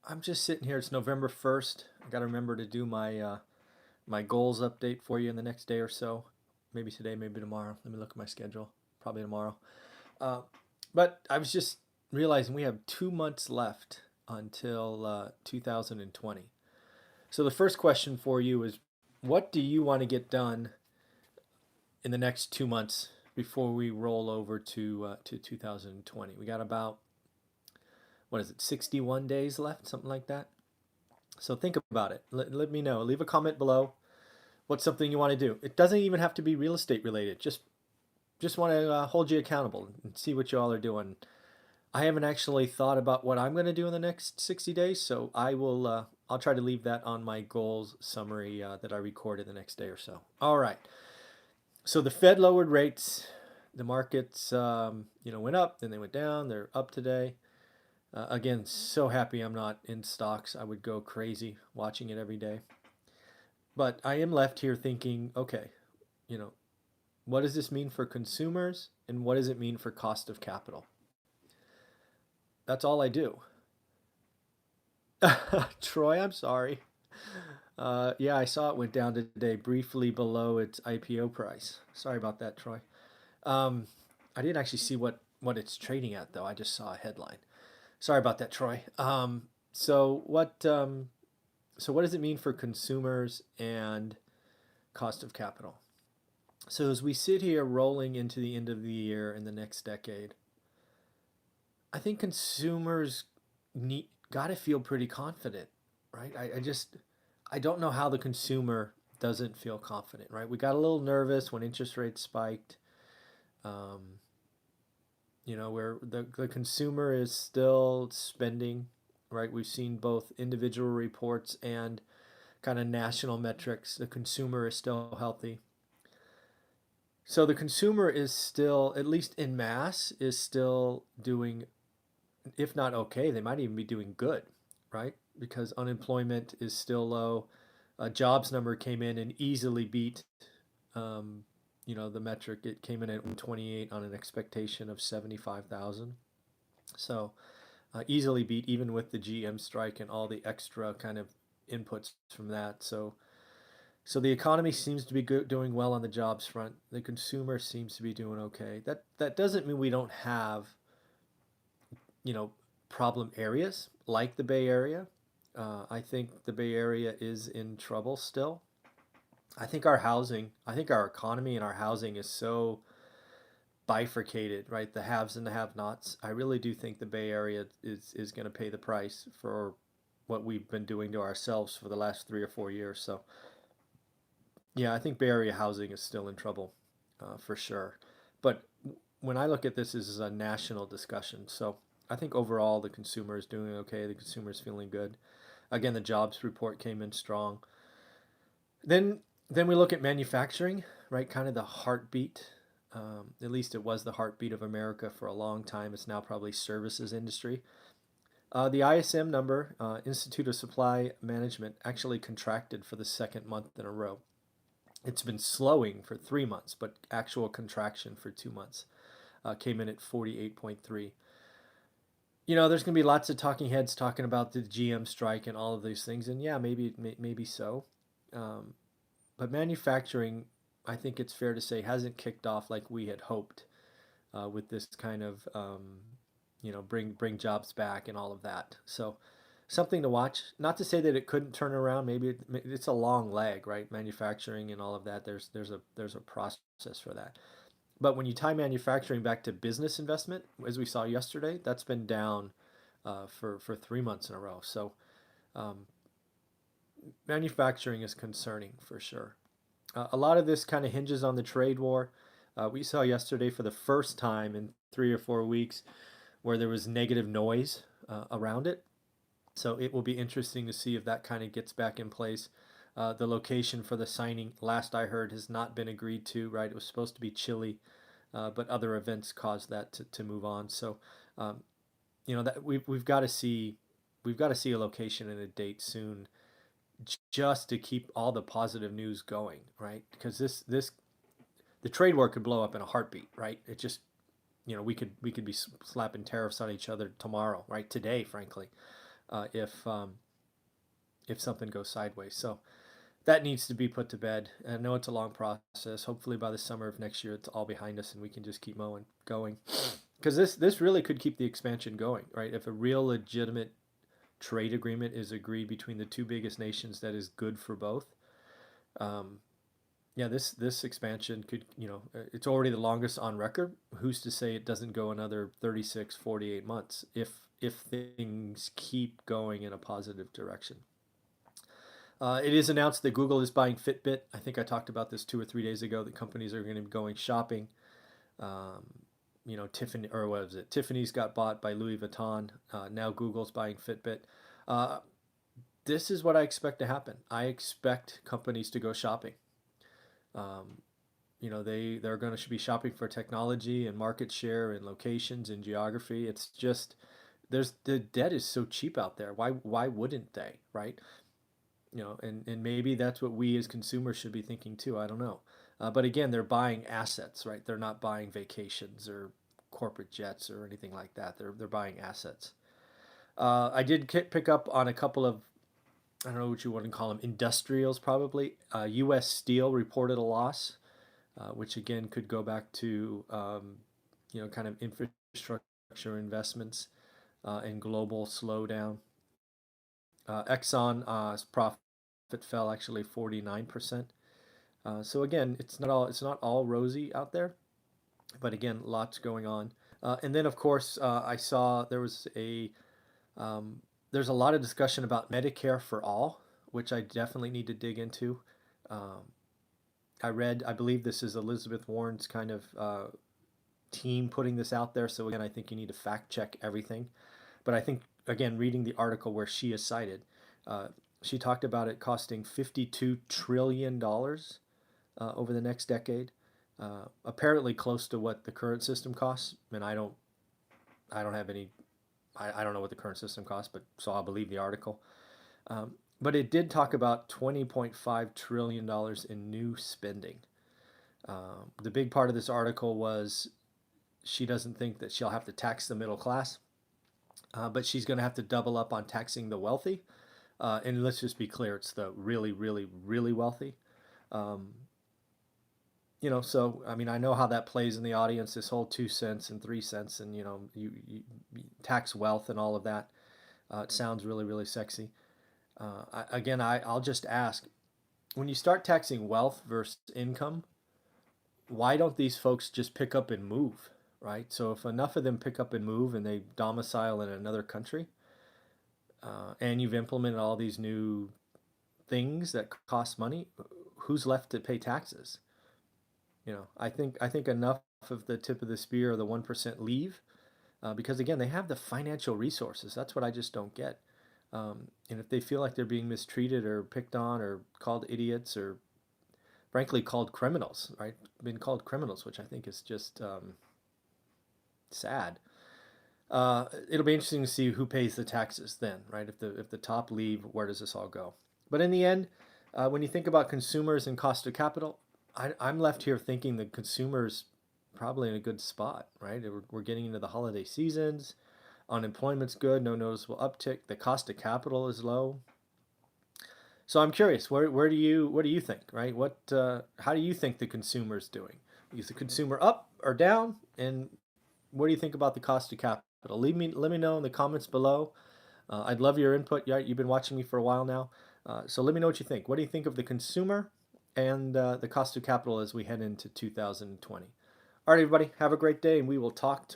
I'm just sitting here. It's November 1st. I got to remember to do my goals update for you in the next day or so. Maybe today, maybe tomorrow. Let me look at my schedule. Probably tomorrow. Uh, but I was just realizing we have 2 months left until 2020. So the first question for you is, what do you want to get done in the next 2 months before we roll over to 2020? We got about, what is it, 61 days left, something like that. So think about it. Let me know. Leave a comment below. What's something you want to do? It doesn't even have to be real estate related. Just want to hold you accountable and see what you all are doing. I haven't actually thought about what I'm going to do in the next 60 days, so I'll try to leave that on my goals summary that I recorded the next day or so. All right. So the Fed lowered rates. The markets, went up, then they went down. They're up today. Again, so happy I'm not in stocks. I would go crazy watching it every day. But I am left here thinking, okay, you know, what does this mean for consumers and what does it mean for cost of capital? That's all I do. Troy, I'm sorry. Yeah, I saw it went down today, briefly below its IPO price. Sorry about that, Troy. Um, I didn't actually see what it's trading at, though. I just saw a headline. Sorry about that, Troy. So what does it mean for consumers and cost of capital? So as we sit here rolling into the end of the year in the next decade, I think consumers need got to feel pretty confident, right? I don't know how the consumer doesn't feel confident, right? We got a little nervous when interest rates spiked. Um, where the consumer is still spending, right? We've seen both individual reports and kind of national metrics. The consumer is still healthy. So the consumer is still, at least in mass, is still doing, if not okay, they might even be doing good, right? Because unemployment is still low. A jobs number came in and easily beat, the metric. It came in at 128 on an expectation of 75,000. So easily beat even with the GM strike and all the extra kind of inputs from that. So the economy seems to be doing well on the jobs front. The consumer seems to be doing okay. That doesn't mean we don't have, you know, problem areas like the Bay Area. I think the Bay Area is in trouble still. I think our economy and our housing is so bifurcated, right? The haves and the have-nots. I really do think the Bay Area is going to pay the price for what we've been doing to ourselves for the last 3 or 4 years. So yeah, I think Bay Area housing is still in trouble, for sure. But when I look at this as a national discussion, so I think overall the consumer is doing okay. The consumer is feeling good. Again, the jobs report came in strong. Then then we look at manufacturing, right? Kind of the heartbeat. At least it was the heartbeat of America for a long time. It's now probably services industry. The ISM number, Institute of Supply Management, actually contracted for the second month in a row. It's been slowing for 3 months, but actual contraction for 2 months came in at 48.3. There's going to be lots of talking heads talking about the GM strike and all of these things, and yeah, maybe so. Um, but manufacturing, I think it's fair to say, hasn't kicked off like we had hoped with this kind of bring jobs back and all of that. So something to watch. Not to say that it couldn't turn around. Maybe it's a long leg, right? Manufacturing and all of that. There's a process for that. But when you tie manufacturing back to business investment, as we saw yesterday, that's been down for 3 months in a row. So um, manufacturing is concerning for sure. A lot of this kind of hinges on the trade war. We saw yesterday for the first time in 3 or 4 weeks where there was negative noise around it. So it will be interesting to see if that kind of gets back in place. The location for the signing, last I heard, has not been agreed to, right? It was supposed to be Chile, but other events caused that to move on. So, that we've got to see a location and a date soon, just to keep all the positive news going, right? Because the trade war could blow up in a heartbeat, right? It just we could be slapping tariffs on each other tomorrow, right? Today, frankly. if something goes sideways. So that needs to be put to bed. I know it's a long process. Hopefully by the summer of next year, it's all behind us and we can just keep mowing going. Because this really could keep the expansion going, right? If a real legitimate trade agreement is agreed between the two biggest nations that is good for both, um, yeah, this expansion could, it's already the longest on record. Who's to say it doesn't go another 36, 48 months if things keep going in a positive direction? It is announced that Google is buying Fitbit. I think I talked about this 2 or 3 days ago. That companies are going to be going shopping. Um, Tiffany, or what was it? Tiffany's got bought by Louis Vuitton. Now Google's buying Fitbit. Uh, this is what I expect to happen. I expect companies to go shopping. Um, they're going to be shopping for technology and market share and locations and geography. It's just the debt is so cheap out there. Why wouldn't they, right? And maybe that's what we as consumers should be thinking too. I don't know. But again, they're buying assets, right? They're not buying vacations or corporate jets or anything like that. They're buying assets. I did pick up on a couple of, I don't know what you want to call them, industrials probably. U.S. Steel reported a loss, which again could go back to kind of infrastructure investments and global slowdown. Exxon's profit fell actually 49%. So again, it's not all rosy out there, but again, lots going on. And then of course, I saw there's a lot of discussion about Medicare for all, which I definitely need to dig into. Um, I believe this is Elizabeth Warren's kind of team putting this out there. So again, I think you need to fact check everything. But I think, again, reading the article where she is cited, uh, she talked about it costing $52 trillion over the next decade, apparently close to what the current system costs. And I don't have any, I don't know what the current system costs, but so I'll believe the article. But it did talk about $20.5 trillion in new spending. The big part of this article was she doesn't think that she'll have to tax the middle class, but she's going to have to double up on taxing the wealthy. And let's just be clear, it's the really, really, really wealthy. Um, so I mean, I know how that plays in the audience. This whole 2 cents and 3 cents, and you tax wealth and all of that. It sounds really, really sexy. I'll just ask: when you start taxing wealth versus income, why don't these folks just pick up and move, right? So if enough of them pick up and move and they domicile in another country, and you've implemented all these new things that cost money, who's left to pay taxes? I think enough of the tip of the spear or the 1% leave, because again, they have the financial resources. That's what I just don't get. And if they feel like they're being mistreated or picked on or called idiots or frankly called criminals, right? Been called criminals, which I think is just sad. It'll be interesting to see who pays the taxes then, right? If the top leave, where does this all go? But in the end, when you think about consumers and cost of capital, I'm left here thinking the consumers probably in a good spot, right? We're getting into the holiday seasons. Unemployment's good, no noticeable uptick. The cost of capital is low. So I'm curious, what do you think, right? How do you think the consumer's doing? Is the consumer up or down? And what do you think about the cost of capital? Let me know in the comments below. I'd love your input. Yeah, you've been watching me for a while now, so let me know what you think. What do you think of the consumer and the cost of capital as we head into 2020? All right, everybody, have a great day, and we will talk tomorrow.